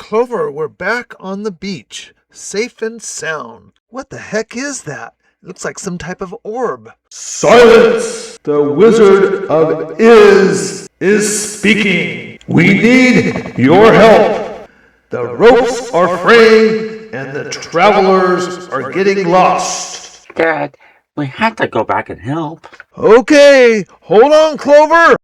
Clover, we're back on the beach, safe and sound. What the heck is that? It looks like some type of orb. Silence! The Wizard of is speaking. We need your help. The ropes are fraying and the travelers are getting lost. Dad, we have to go back and help. Okay, hold on, Clover.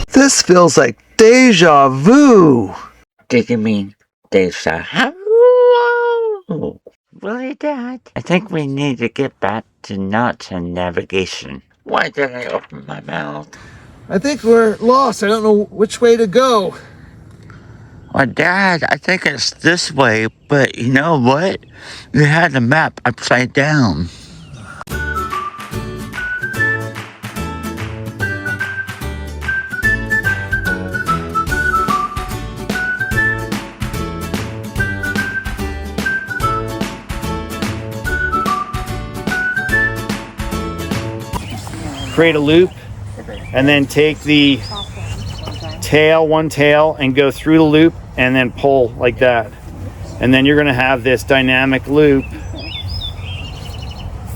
This feels like deja vu. Did you mean deja vu? Really, Dad? I think we need to get back to knots and navigation. Why did I open my mouth? I think we're lost. I don't know which way to go. Well, Dad, I think it's this way, but you know what? You had the map upside down. Create a loop and then take the one tail and go through the loop and then pull like that, and then you're going to have this dynamic loop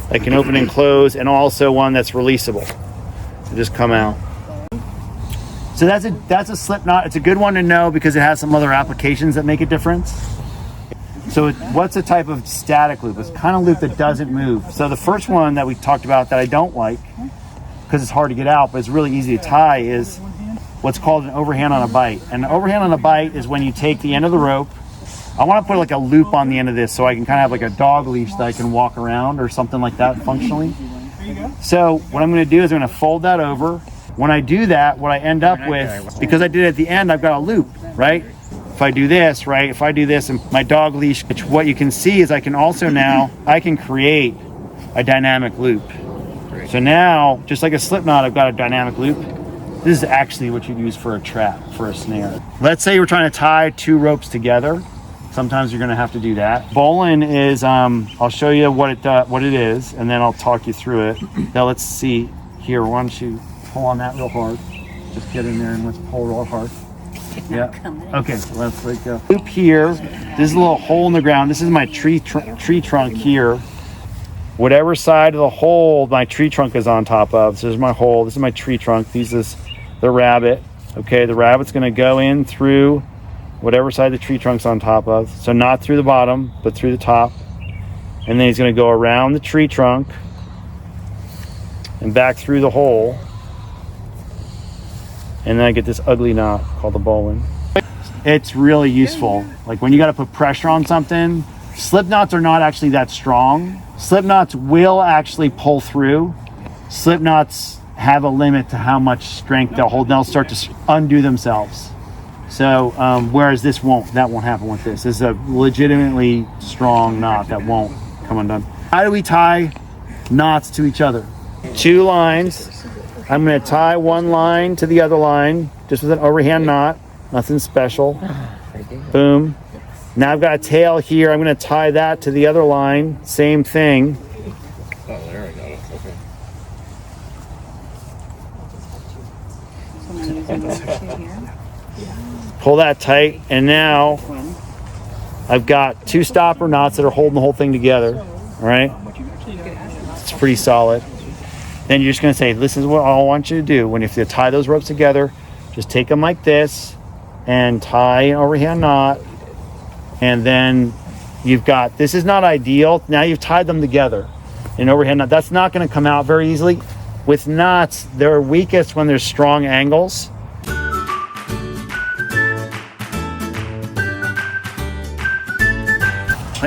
that can open and close, and also one that's releasable. So just come out. So that's a slip knot. It's a good one to know because it has some other applications that make a difference. So what's a type of static loop? It's kind of loop that doesn't move. So the first one that we talked about that I don't like, because it's hard to get out, but it's really easy to tie, is what's called an overhand on a bite. And an overhand on a bite is when you take the end of the rope. I want to put like a loop on the end of this so I can kind of have like a dog leash that I can walk around or something like that functionally. So what I'm going to do is I'm going to fold that over. When I do that, what I end up with, because I did it at the end, I've got a loop, right? If I do this, right? If I do this and my dog leash, what you can see is I can also now, I can create a dynamic loop. So now, just like a slip knot, I've got a dynamic loop. This is actually what you'd use for a trap, for a snare. Let's say we're trying to tie two ropes together. Sometimes you're going to have to do that. Bowline is, I'll show you what it is, and then I'll talk you through it. Now let's see here. Why don't you pull on that real hard? Just get in there and let's pull real hard. Yeah. Okay, so let's like go. Loop here. This is a little hole in the ground. This is my tree trunk here. Whatever side of the hole my tree trunk is on top of. So this is my hole. This is my tree trunk. This is the rabbit. Okay, the rabbit's going to go in through whatever side the tree trunk's on top of. So not through the bottom, but through the top. And then he's going to go around the tree trunk and back through the hole. And then I get this ugly knot called the bowline. It's really useful. Like when you got to put pressure on something, slip knots are not actually that strong. Slip knots will actually pull through. Slip knots have a limit to how much strength they'll hold. They'll start to undo themselves. So whereas that won't happen with this. This is a legitimately strong knot that won't come undone. How do we tie knots to each other? Two lines. I'm going to tie one line to the other line just with an overhand knot. Nothing special. Boom. Now I've got a tail here. I'm going to tie that to the other line. Same thing. Oh, there I got it. Okay. Pull that tight, and now I've got two stopper knots that are holding the whole thing together. All right? It's pretty solid. Then you're just going to say, this is what I want you to do. When if you tie those ropes together, just take them like this and tie an overhand knot. And then you've got, this is not ideal. Now you've tied them together in overhand knot. That's not going to come out very easily. With knots, they're weakest when there's strong angles.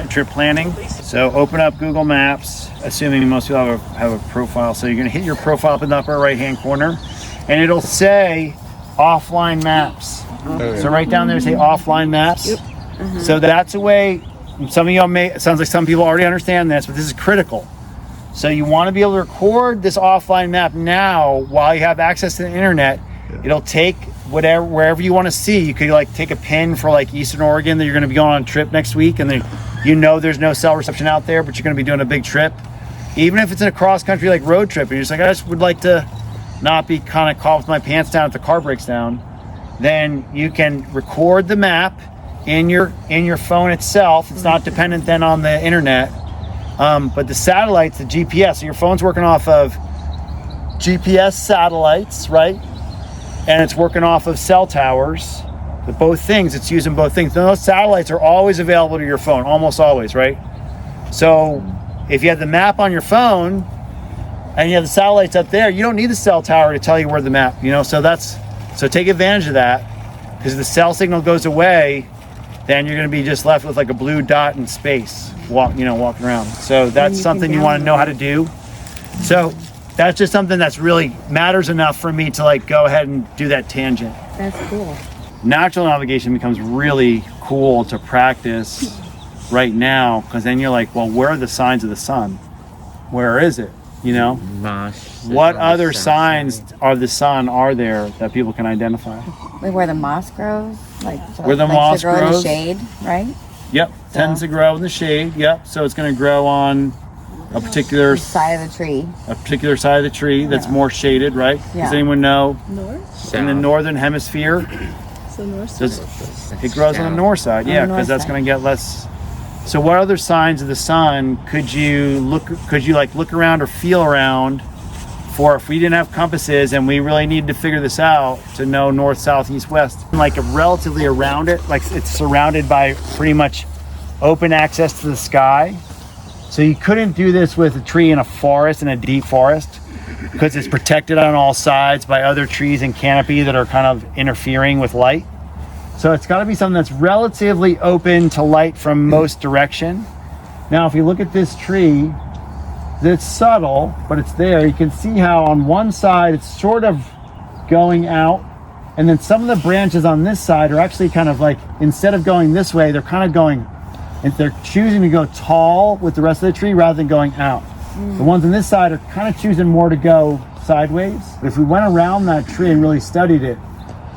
Trip planning. So open up Google Maps, assuming most people have a profile. So you're going to hit your profile up in the upper right-hand corner, and it'll say offline maps. So right down there, say offline maps. Yep. So that's a way, some of y'all it sounds like some people already understand this, but this is critical. So you want to be able to record this offline map now while you have access to the internet. Yeah. It'll take wherever you want to see. You could like take a pin for like Eastern Oregon that you're going to be going on a trip next week, and then there's no cell reception out there, but you're going to be doing a big trip. Even if it's in a cross country like road trip, and you're just like, I just would like to not be kind of caught with my pants down if the car breaks down, then you can record the map in your phone itself. It's not dependent then on the internet. But the satellites, the GPS, so your phone's working off of GPS satellites, right? And it's working off of cell towers. Both things, it's using both things. And those satellites are always available to your phone, almost always, right? So if you have the map on your phone and you have the satellites up there, you don't need the cell tower to tell you where the map, so take advantage of that, because if the cell signal goes away, then you're going to be just left with like a blue dot in space, walking around. So that's something you want to know how to do. So that's just something that's really matters enough for me to like go ahead and do that tangent. That's cool. Natural navigation becomes really cool to practice right now, because then you're like, well, where are the signs of the sun? Where is it? Moss. What other signs of the sun are there that people can identify? Like where the moss grows, Where the moss to grow in grows? the shade, right? Yep, tends to grow in the shade. Yep, so it's going to grow on a particular Side of the tree. side of the tree that's more shaded, right? Yeah. Does anyone know? North? In the northern hemisphere, So north side. it grows on the north side. Yeah, north because that's side. going to get less. So what other signs of the sun could you look around or feel around for if we didn't have compasses and we really needed to figure this out to know north, south, east, west? Like relatively around it, like it's surrounded by pretty much open access to the sky. So you couldn't do this with a tree in a forest, in a deep forest, because it's protected on all sides by other trees and canopy that are kind of interfering with light. So it's got to be something that's relatively open to light from most direction. Now, if you look at this tree, it's subtle, but it's there. You can see how on one side it's sort of going out, and then some of the branches on this side are actually kind of like, instead of going this way, they're kind of going, and they're choosing to go tall with the rest of the tree rather than going out. The ones on this side are kind of choosing more to go sideways. If we went around that tree and really studied it,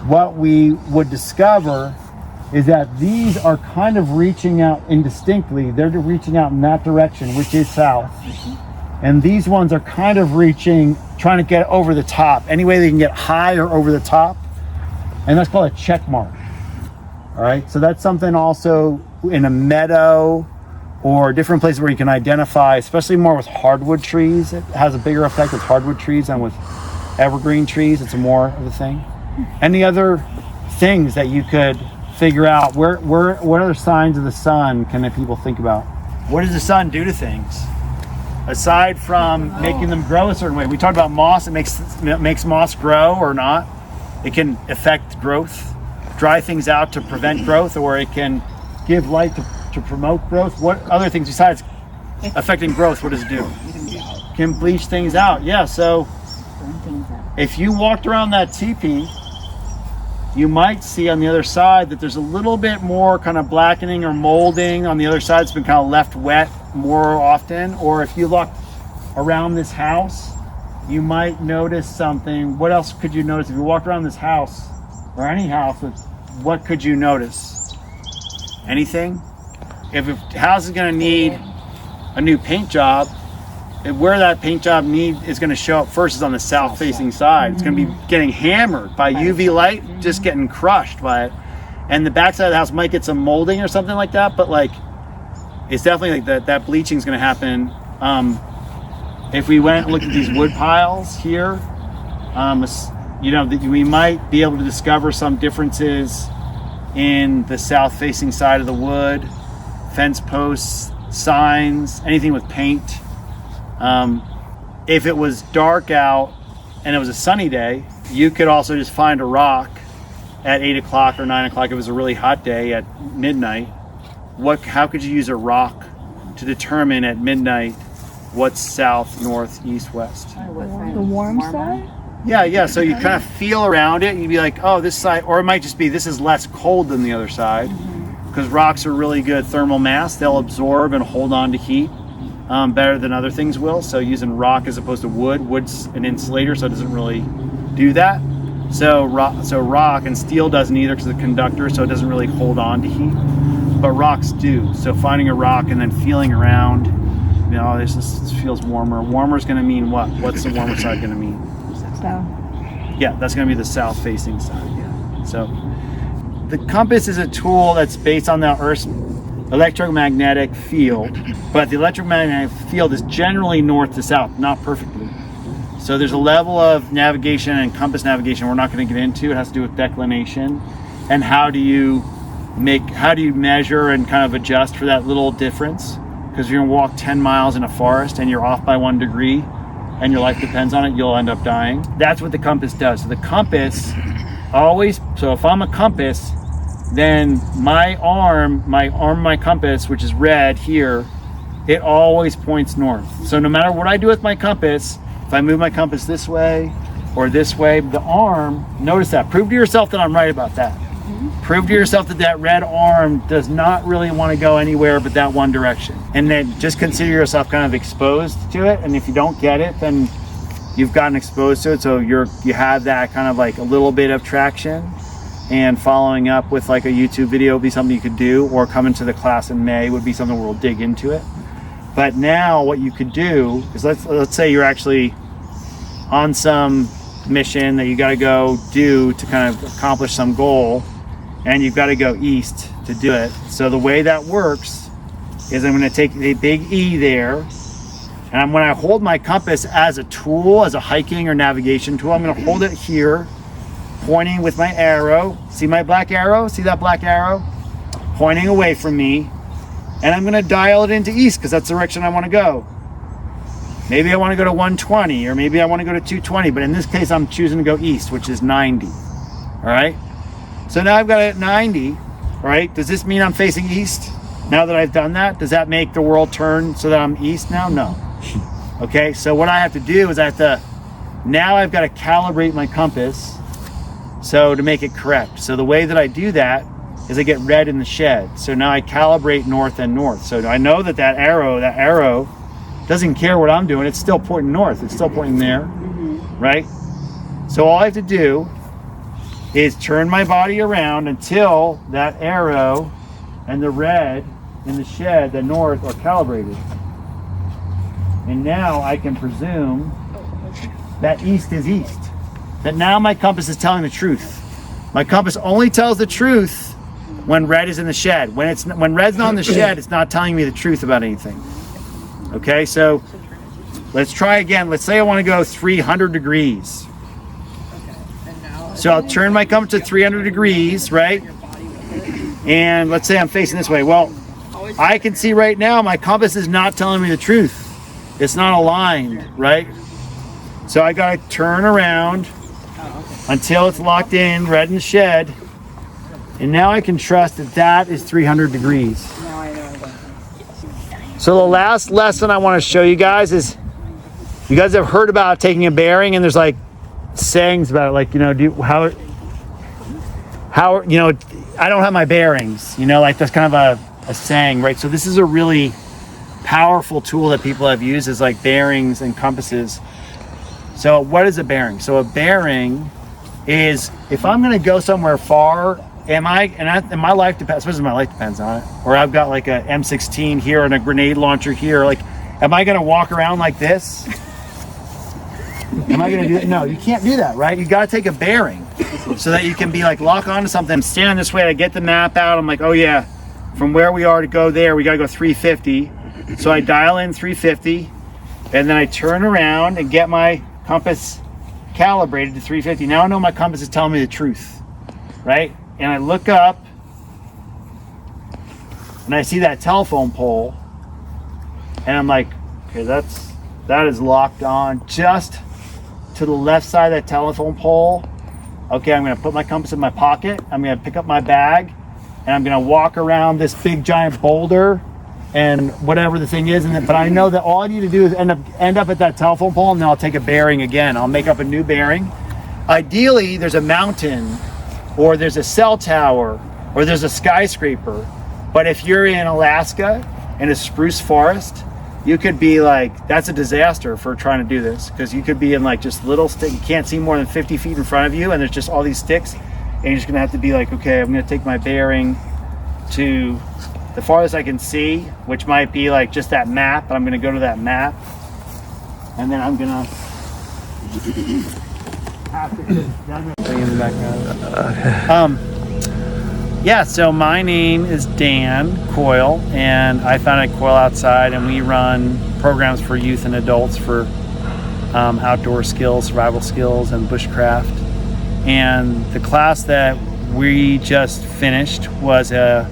what we would discover is that these are kind of reaching out indistinctly. They're reaching out in that direction, which is south. And these ones are kind of trying to get over the top. Any way they can get high or over the top. And that's called a check mark. All right, so that's something also in a meadow or different places where you can identify, especially more with hardwood trees. It has a bigger effect with hardwood trees than with evergreen trees. It's more of a thing. Any other things that you could figure out? What other signs of the sun can people think about? What does the sun do to things? Aside from making them grow a certain way. We talked about moss. It makes moss grow or not. It can affect growth, dry things out to prevent growth, or it can give light to promote growth. What other things besides affecting growth, what does it do? Can bleach things out. Yeah, so if you walked around that teepee, you might see on the other side that there's a little bit more kind of blackening or molding on the other side. It's been kind of left wet more often. Or if you look around this house, you might notice something. What else could you notice if you walked around this house or any house? What could you notice? Anything? If a house is going to need a new paint job, where that paint job is going to show up first is on the south facing side. It's going to be getting hammered by UV light, just getting crushed by it. And the back side of the house might get some molding or something like that, but like it's definitely like that bleaching is going to happen. If we went and looked at these wood piles here, we might be able to discover some differences in the south facing side of the wood, fence posts, signs, anything with paint. If it was dark out and it was a sunny day, you could also just find a rock at 8 o'clock or 9 o'clock. If it was a really hot day at midnight, how could you use a rock to determine at midnight what's south, north, east, west? The warm side? Yeah. So you kind of feel around it and you'd be like, oh, this side, or it might just be this is less cold than the other side, because rocks are really good thermal mass. They'll absorb and hold on to heat better than other things will. So using rock as opposed to wood's an insulator, so it doesn't really do that. So rock and steel doesn't either because it's a conductor, so it doesn't really hold on to heat. But rocks do. So finding a rock and then feeling around, this just feels warmer. Warmer is going to mean what? What's the warmer side going to mean? South. Yeah, that's going to be the south-facing side. Yeah. So the compass is a tool that's based on the Earth's electromagnetic field, but the electromagnetic field is generally north to south, not perfectly. So there's a level of navigation and compass navigation we're not going to get into. It has to do with declination and how do you measure and kind of adjust for that little difference. Because if you're going to walk 10 miles in a forest and you're off by 1 degree and your life depends on it, you'll end up dying. That's what the compass does. So the compass always, so if I'm a compass, then my compass, which is red here, it always points north. So no matter what I do with my compass, if I move my compass this way or this way, the arm, notice that. Prove to yourself that I'm right about that. Prove to yourself that that red arm does not really want to go anywhere but that one direction. And then just consider yourself kind of exposed to it. And if you don't get it, then you've gotten exposed to it. So you have that kind of like a little bit of traction. And following up with like a YouTube video would be something you could do, or coming to the class in May would be something where we'll dig into it. But now what you could do is, let's say you're actually on some mission that you got to go do to kind of accomplish some goal, and you've got to go east to do it. So the way that works is I'm going to take a big E there, and when I hold my compass as a tool, as a hiking or navigation tool, I'm going to hold it here, pointing with my arrow. See my black arrow? See that black arrow? Pointing away from me. And I'm going to dial it into east because that's the direction I want to go. Maybe I want to go to 120, or maybe I want to go to 220, but in this case I'm choosing to go east, which is 90. All right? So now I've got it at 90, right? Does this mean I'm facing east? Now that I've done that, does that make the world turn so that I'm east now? No. Okay, so what I have to do is now I've got to calibrate my compass so to make it correct. So the way that I do that is I get red in the shed. So now I calibrate north and north. So I know that arrow doesn't care what I'm doing. It's still pointing north. It's still pointing there, right? So all I have to do is turn my body around until that arrow and the red in the shed, the north, are calibrated. And now I can presume that east is east. That now my compass is telling the truth. My compass only tells the truth when red is in the shed. When red's not in the shed, it's not telling me the truth about anything. Okay, so let's try again. Let's say I want to go 300 degrees. So I'll turn my compass to 300 degrees, right? And let's say I'm facing this way. Well, I can see right now my compass is not telling me the truth. It's not aligned, right? So I gotta turn around until it's locked in, red in the shed. And now I can trust that is 300 degrees. So the last lesson I want to show you guys is, you guys have heard about taking a bearing, and there's like sayings about it, like, you know, how you know, I don't have my bearings, you know, like that's kind of a saying, right? So this is a really powerful tool that people have used, is like bearings and compasses. So what is a bearing? So a bearing is, if I'm going to go somewhere far, and my life depends, especially my life depends on it, or I've got like a M16 here and a grenade launcher here, like, am I going to walk around like this? Am I going to do that? No, you can't do that, right? You got to take a bearing so that you can be like, lock onto something. I'm standing this way, I get the map out, I'm like, oh yeah, from where we are to go there, we got to go 350. So I dial in 350, and then I turn around and get my compass calibrated to 350. Now I know my compass is telling me the truth, right? And I look up and I see that telephone pole, and I'm like, okay, that is locked on just to the left side of that telephone pole. Okay, I'm gonna put my compass in my pocket, I'm gonna pick up my bag, and I'm gonna walk around this big giant boulder and whatever the thing is, but I know that all I need to do is end up at that telephone pole, and then I'll take a bearing again. I'll make up a new bearing. Ideally, there's a mountain, or there's a cell tower, or there's a skyscraper. But if you're in Alaska in a spruce forest, you could be like, that's a disaster for trying to do this, because you could be in like just little stick. You can't see more than 50 feet in front of you, and there's just all these sticks, and you're just gonna have to be like, okay, I'm gonna take my bearing to the farthest I can see, which might be like just that map, but I'm gonna go to that map, and then I'm gonna Thing in the background. Yeah, so my name is Dan Coyle, and I founded Coyle Outside, and we run programs for youth and adults for outdoor skills, survival skills, and bushcraft. And the class that we just finished was a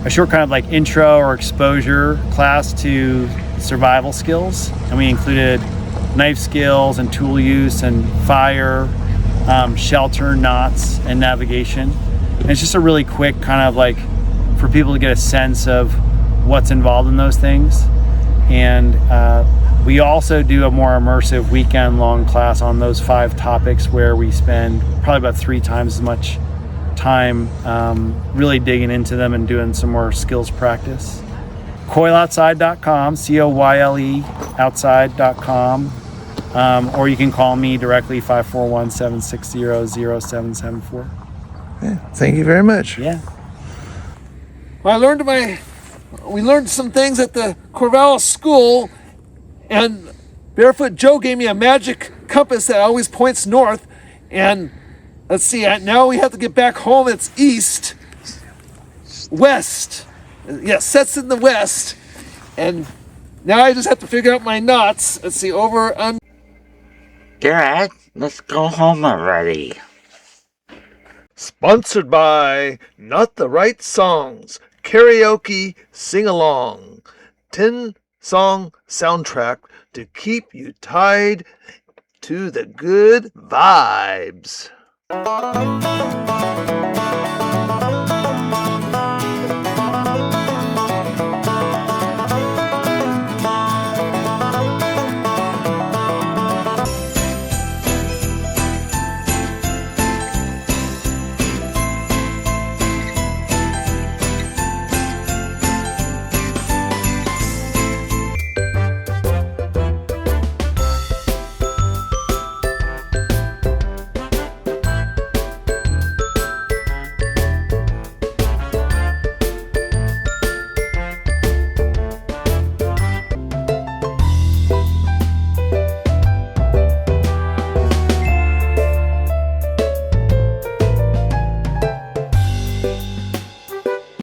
short kind of like intro or exposure class to survival skills, and we included knife skills and tool use and fire, shelter, knots, and navigation. And it's just a really quick kind of like for people to get a sense of what's involved in those things. And we also do a more immersive weekend-long class on those 5 topics where we spend probably about 3 times as much time really digging into them and doing some more skills practice. CoyleOutside.com, COYLE outside.com, or you can call me directly 541-760-0774. Yeah, thank you very much. Yeah. We learned some things at the Corvallis school, and Barefoot Joe gave me a magic compass that always points north. And let's see, now we have to get back home. It's east, west. Yeah, sets in the west. And now I just have to figure out my knots. Let's see, over, under. Dad, let's go home already. Sponsored by Not the Right Songs, Karaoke Sing Along, 10-song soundtrack to keep you tied to the good vibes.